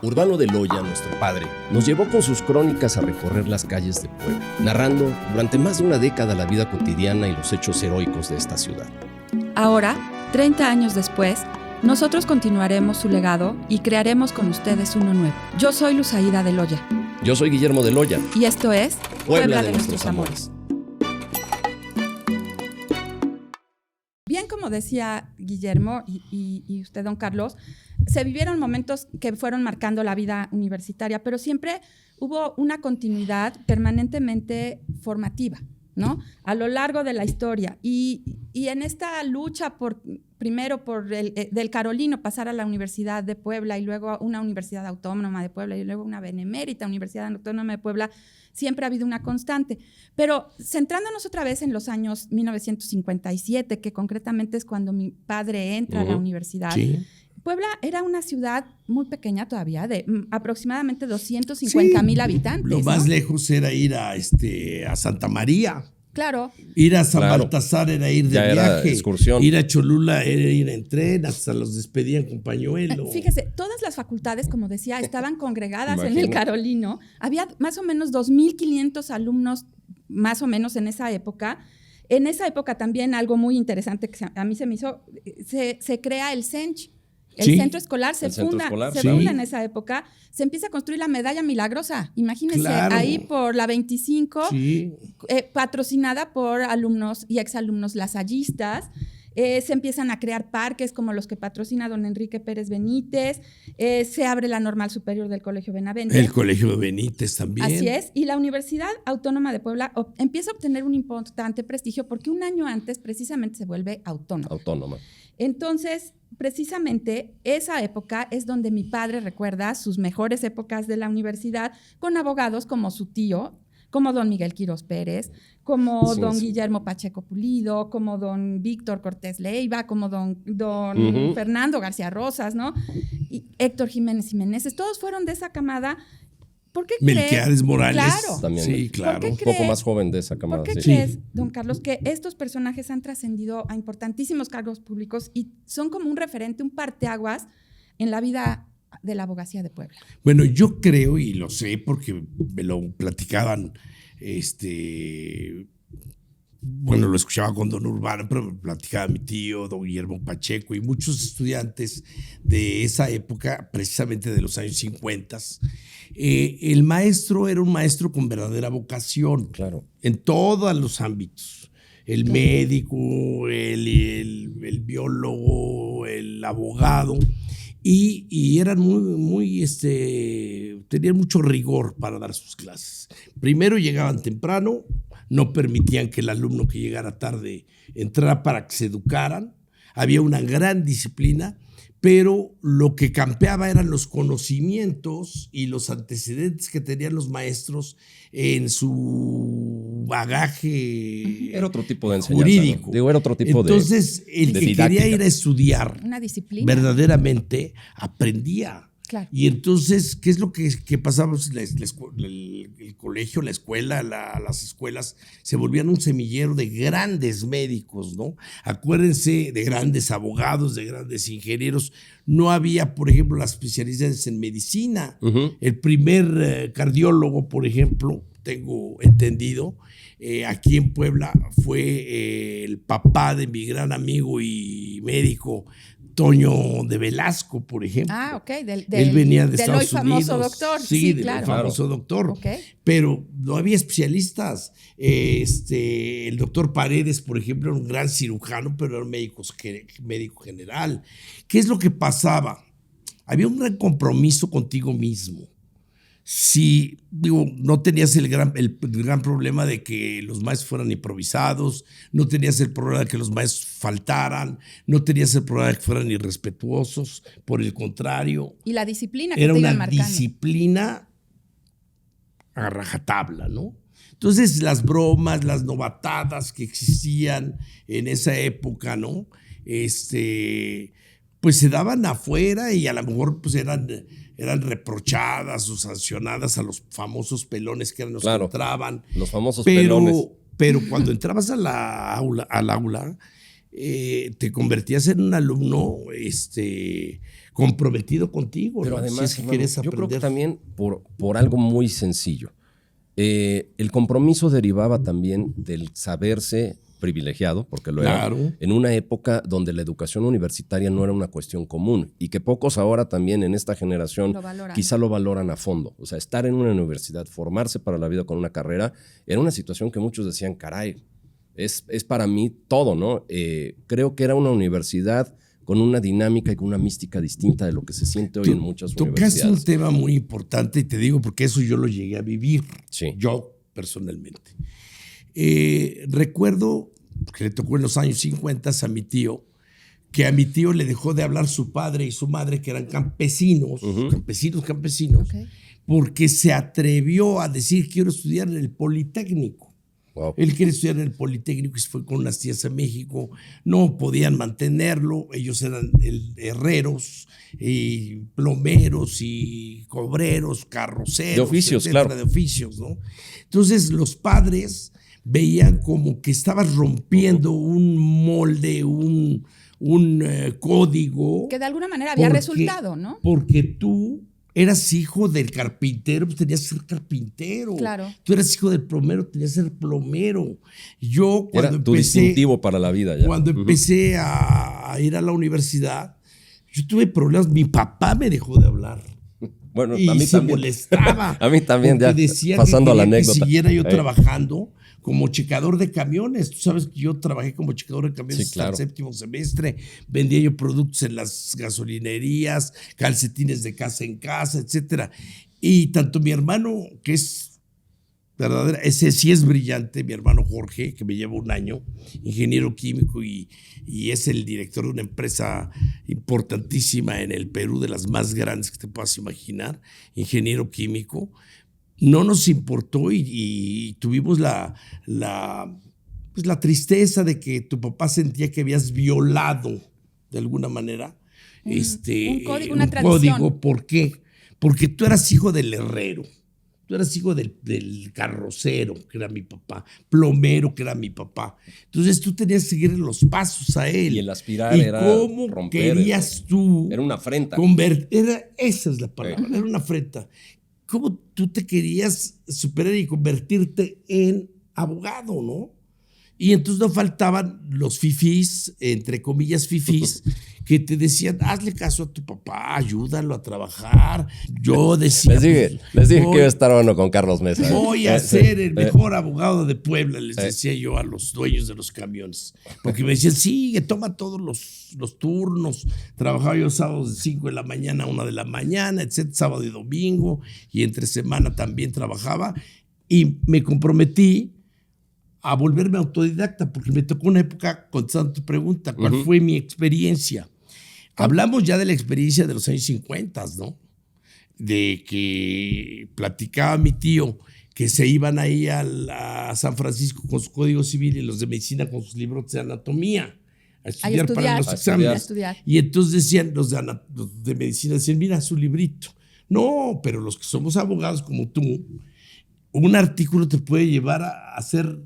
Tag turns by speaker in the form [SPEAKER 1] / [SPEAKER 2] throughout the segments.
[SPEAKER 1] Urbano de Loya, nuestro padre, nos llevó con sus crónicas a recorrer las calles de Puebla, narrando durante más de una década la vida cotidiana y los hechos heroicos de esta ciudad.
[SPEAKER 2] Ahora, 30 años después, nosotros continuaremos su legado y crearemos con ustedes uno nuevo. Yo soy Luzaida de Loya.
[SPEAKER 1] Yo soy Guillermo de Loya.
[SPEAKER 2] Y esto es
[SPEAKER 1] Puebla de nuestros amores.
[SPEAKER 2] Bien, como decía Guillermo y usted, don Carlos, se vivieron momentos que fueron marcando la vida universitaria, pero siempre hubo una continuidad permanentemente formativa, ¿no? A lo largo de la historia. Y en esta lucha primero por del Carolino pasar a la Universidad de Puebla y luego a una Universidad Autónoma de Puebla y luego una benemérita Universidad Autónoma de Puebla, siempre ha habido una constante. Pero centrándonos otra vez en los años 1957, que concretamente es cuando mi padre entra a la universidad, sí. Puebla era una ciudad muy pequeña todavía, de aproximadamente 250,000 habitantes.
[SPEAKER 3] Lo más lejos era ir a Santa María.
[SPEAKER 2] Claro.
[SPEAKER 3] Ir a San Baltasar era ir de
[SPEAKER 1] ya
[SPEAKER 3] viaje.
[SPEAKER 1] Era excursión.
[SPEAKER 3] Ir a Cholula era ir en tren, hasta los despedían con pañuelo.
[SPEAKER 2] Fíjese, todas las facultades, como decía, estaban congregadas en el Carolino. Había más o menos 2,500 alumnos, más o menos en esa época. En esa época también algo muy interesante que a mí se me hizo, se crea el CENCH. El centro escolar se funda en esa época. Se empieza a construir la medalla milagrosa. Imagínense, ahí por la 25, patrocinada por alumnos y exalumnos lasallistas. Se empiezan a crear parques como los que patrocina don Enrique Pérez Benítez. Se abre la Normal Superior del Colegio Benavente.
[SPEAKER 3] El Colegio Benítez también.
[SPEAKER 2] Así es. Y la Universidad Autónoma de Puebla empieza a obtener un importante prestigio porque un año antes precisamente se vuelve autónoma. Entonces, precisamente esa época es donde mi padre recuerda sus mejores épocas de la universidad con abogados como su tío, como don Miguel Quirós Pérez, como don Guillermo Pacheco Pulido, como don Víctor Cortés Leiva, como don Fernando García Rosas, ¿no? Y Héctor Jiménez Jiménez, todos fueron de esa camada. ¿Por qué
[SPEAKER 3] Melquiades Morales.
[SPEAKER 2] Claro.
[SPEAKER 1] También.
[SPEAKER 3] Sí, claro.
[SPEAKER 1] Un poco más joven de esa camada.
[SPEAKER 2] ¿Por qué crees, don Carlos, que estos personajes han trascendido a importantísimos cargos públicos y son como un referente, un parteaguas en la vida de la abogacía de Puebla?
[SPEAKER 3] Bueno, yo creo, y lo sé porque me lo platicaban, bueno, lo escuchaba con don Urbano, pero me platicaba mi tío, don Guillermo Pacheco y muchos estudiantes de esa época, precisamente de los años 50. El maestro era un maestro con verdadera vocación, en todos los ámbitos. El médico, el biólogo, el abogado. Y eran tenían mucho rigor para dar sus clases. Primero llegaban temprano, no permitían que el alumno que llegara tarde entrara para que se educaran. Había una gran disciplina, pero lo que campeaba eran los conocimientos y los antecedentes que tenían los maestros en su bagaje.
[SPEAKER 1] Era otro tipo de enseñanza,
[SPEAKER 3] jurídico.
[SPEAKER 1] ¿no? Digo, era otro tipo
[SPEAKER 3] Entonces, el que
[SPEAKER 1] didáctica.
[SPEAKER 3] quería ir a estudiar
[SPEAKER 2] una disciplina,
[SPEAKER 3] verdaderamente aprendía.
[SPEAKER 2] Claro.
[SPEAKER 3] Y entonces, ¿qué es lo que pasaba? El colegio, la escuela, las escuelas se volvían un semillero de grandes médicos, ¿no? Acuérdense de grandes abogados, de grandes ingenieros. No había, por ejemplo, las especialidades en medicina. El primer cardiólogo, por ejemplo, tengo entendido, aquí en Puebla fue el papá de mi gran amigo y médico Toño de Velasco, por ejemplo.
[SPEAKER 2] Ah, ok.
[SPEAKER 3] Él venía de Estados
[SPEAKER 2] del hoy
[SPEAKER 3] Unidos.
[SPEAKER 2] famoso doctor.
[SPEAKER 3] Sí, del
[SPEAKER 2] claro.
[SPEAKER 3] famoso doctor.
[SPEAKER 2] Okay.
[SPEAKER 3] Pero no había especialistas. El doctor Paredes, por ejemplo, era un gran cirujano, pero era un médico general. ¿Qué es lo que pasaba? Había un gran compromiso contigo mismo. Si no tenías el gran problema de que los maestros fueran improvisados, no tenías el problema de que los maestros faltaran, no tenías el problema de que fueran irrespetuosos, por el contrario.
[SPEAKER 2] Y la disciplina que
[SPEAKER 3] era
[SPEAKER 2] te iban
[SPEAKER 3] una
[SPEAKER 2] marcando.
[SPEAKER 3] Disciplina a rajatabla, ¿no? Entonces las bromas, las novatadas que existían en esa época, ¿no? Pues se daban afuera y a lo mejor pues eran reprochadas o sancionadas a los famosos pelones que eran los que entraban.
[SPEAKER 1] Los famosos pelones.
[SPEAKER 3] Pero cuando entrabas al aula, te convertías en un alumno comprometido contigo.
[SPEAKER 1] Pero
[SPEAKER 3] ¿no?
[SPEAKER 1] además,
[SPEAKER 3] si es que
[SPEAKER 1] hermano,
[SPEAKER 3] quieres
[SPEAKER 1] yo creo que
[SPEAKER 3] aprender.
[SPEAKER 1] también por algo muy sencillo. El compromiso derivaba también del saberse privilegiado, porque lo
[SPEAKER 3] Claro.
[SPEAKER 1] era, en una época donde la educación universitaria no era una cuestión común y que pocos ahora también en esta generación
[SPEAKER 2] Lo valoran.
[SPEAKER 1] quizá lo valoran a fondo. O sea, estar en una universidad, formarse para la vida con una carrera, era una situación que muchos decían, caray, es para mí todo, ¿no? Creo que era una universidad con una dinámica y con una mística distinta de lo que se siente hoy en muchas
[SPEAKER 3] Tocaste
[SPEAKER 1] universidades.
[SPEAKER 3] un tema muy importante y te digo porque eso yo lo llegué a vivir,
[SPEAKER 1] Sí.
[SPEAKER 3] yo personalmente. Recuerdo que le tocó en los años 50 a mi tío, que a mi tío le dejó de hablar su padre y su madre, que eran campesinos, campesinos,
[SPEAKER 2] Ok.
[SPEAKER 3] porque se atrevió a decir quiero estudiar en el Politécnico.
[SPEAKER 1] Wow.
[SPEAKER 3] Él quiere estudiar en el Politécnico y se fue con unas tías a México. No podían mantenerlo. Ellos eran herreros, y plomeros y cobreros, carroceros.
[SPEAKER 1] De oficios,
[SPEAKER 3] etcétera,
[SPEAKER 1] claro.
[SPEAKER 3] De oficios, ¿no? Entonces los padres veían como que estabas rompiendo un molde, un código.
[SPEAKER 2] Que de alguna manera había resultado, ¿no?
[SPEAKER 3] Porque tú eras hijo del carpintero, pues tenías que ser carpintero.
[SPEAKER 2] Claro.
[SPEAKER 3] Tú eras hijo del plomero, tenías que ser plomero. Yo
[SPEAKER 1] Era
[SPEAKER 3] cuando
[SPEAKER 1] tu distintivo para la vida ya.
[SPEAKER 3] Cuando empecé a ir a la universidad, yo tuve problemas. Mi papá me dejó de hablar.
[SPEAKER 1] Bueno,
[SPEAKER 3] Y
[SPEAKER 1] a mí
[SPEAKER 3] se
[SPEAKER 1] también.
[SPEAKER 3] molestaba.
[SPEAKER 1] A mí también,
[SPEAKER 3] porque
[SPEAKER 1] ya
[SPEAKER 3] decía
[SPEAKER 1] pasando
[SPEAKER 3] que
[SPEAKER 1] a la
[SPEAKER 3] quería
[SPEAKER 1] anécdota.
[SPEAKER 3] que siguiera yo trabajando como checador de camiones. Tú sabes que yo trabajé como checador de camiones
[SPEAKER 1] Sí, claro.
[SPEAKER 3] hasta el 7º semestre. Vendía yo productos en las gasolinerías, calcetines de casa en casa, etcétera. Y tanto mi hermano, que es verdadera, ese sí es brillante, mi hermano Jorge, que me lleva un año, ingeniero químico y es el director de una empresa importantísima en el Perú, de las más grandes que te puedas imaginar, ingeniero químico. No nos importó y tuvimos pues la tristeza de que tu papá sentía que habías violado de alguna manera
[SPEAKER 2] un código, una tradición.
[SPEAKER 3] código. ¿Por qué? Porque tú eras hijo del herrero, tú eras hijo del carrocero, que era mi papá, plomero, que era mi papá. Entonces tú tenías que seguir los pasos a él.
[SPEAKER 1] Y el aspirar
[SPEAKER 3] ¿Y
[SPEAKER 1] era
[SPEAKER 3] cómo
[SPEAKER 1] romper
[SPEAKER 3] querías
[SPEAKER 1] eso.
[SPEAKER 3] tú
[SPEAKER 1] Era una afrenta.
[SPEAKER 3] esa es la palabra, era una afrenta. ¿Cómo tú te querías superar y convertirte en abogado, no? Y entonces no faltaban los fifís, entre comillas fifís, que te decían, hazle caso a tu papá, ayúdalo a trabajar. Yo decía,
[SPEAKER 1] Les dije que iba a estar bueno con Carlos Mesa.
[SPEAKER 3] voy a ser el mejor abogado de Puebla, les decía yo a los dueños de los camiones. Porque me decían, sigue, toma todos los turnos. Trabajaba yo sábados de 5 de la mañana a 1 de la mañana, etcétera, sábado y domingo, y entre semana también trabajaba. Y me comprometí a volverme autodidacta, porque me tocó una época, contestando tu pregunta, ¿cuál fue mi experiencia? Hablamos ya de la experiencia de los años 50, ¿no? De que platicaba mi tío que se iban ahí a San Francisco con su código civil y los de medicina con sus libros de anatomía a estudiar para los exámenes. Y entonces decían, los de medicina decían, mira su librito. No, pero los que somos abogados como tú, un artículo te puede llevar a hacer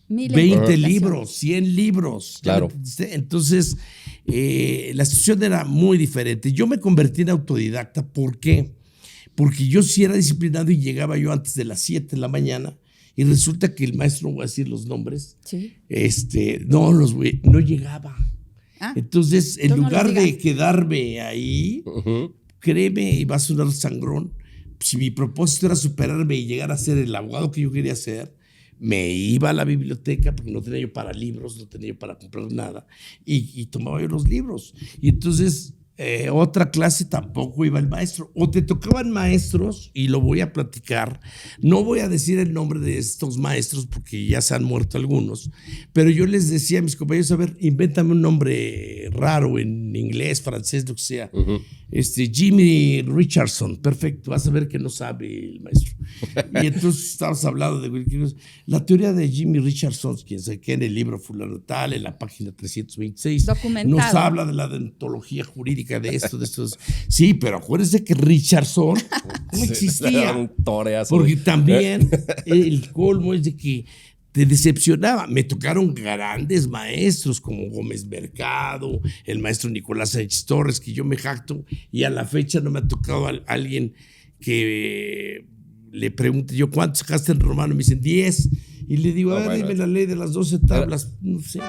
[SPEAKER 3] 20 libros, 100 libros.
[SPEAKER 1] Claro.
[SPEAKER 3] Entonces, la situación era muy diferente. Yo me convertí en autodidacta. ¿Por qué? Porque yo sí era disciplinado y llegaba yo antes de las 7 de la mañana y resulta que el maestro, no voy a decir los nombres,
[SPEAKER 2] sí.
[SPEAKER 3] no llegaba. Entonces, en lugar de quedarme ahí, créeme, y va a sonar sangrón, si mi propósito era superarme y llegar a ser el abogado que yo quería ser, me iba a la biblioteca porque no tenía yo para libros, no tenía yo para comprar nada y tomaba yo los libros. Y entonces otra clase tampoco iba el maestro. O te tocaban maestros, y lo voy a platicar, no voy a decir el nombre de estos maestros porque ya se han muerto algunos, pero yo les decía a mis compañeros, a ver, invéntame un nombre raro en inglés, francés, lo que sea. Jimmy Richardson, perfecto, vas a ver que no sabe el maestro. Y entonces estábamos hablando de la teoría de Jimmy Richardson, quien se queda en el libro fulano tal, en la página 326,
[SPEAKER 2] documentado,
[SPEAKER 3] nos habla de la deontología jurídica de esto. Sí, pero acuérdense que Richardson no existía.
[SPEAKER 1] Un toreazo.
[SPEAKER 3] Porque también el colmo es de que te decepcionaba. Me tocaron grandes maestros como Gómez Mercado, el maestro Nicolás Sánchez Torres, que yo me jacto, y a la fecha no me ha tocado alguien que le pregunte yo, ¿cuánto sacaste en romano? Me dicen 10. Y le digo, a ver, dime la ley de las 12 tablas. No sé.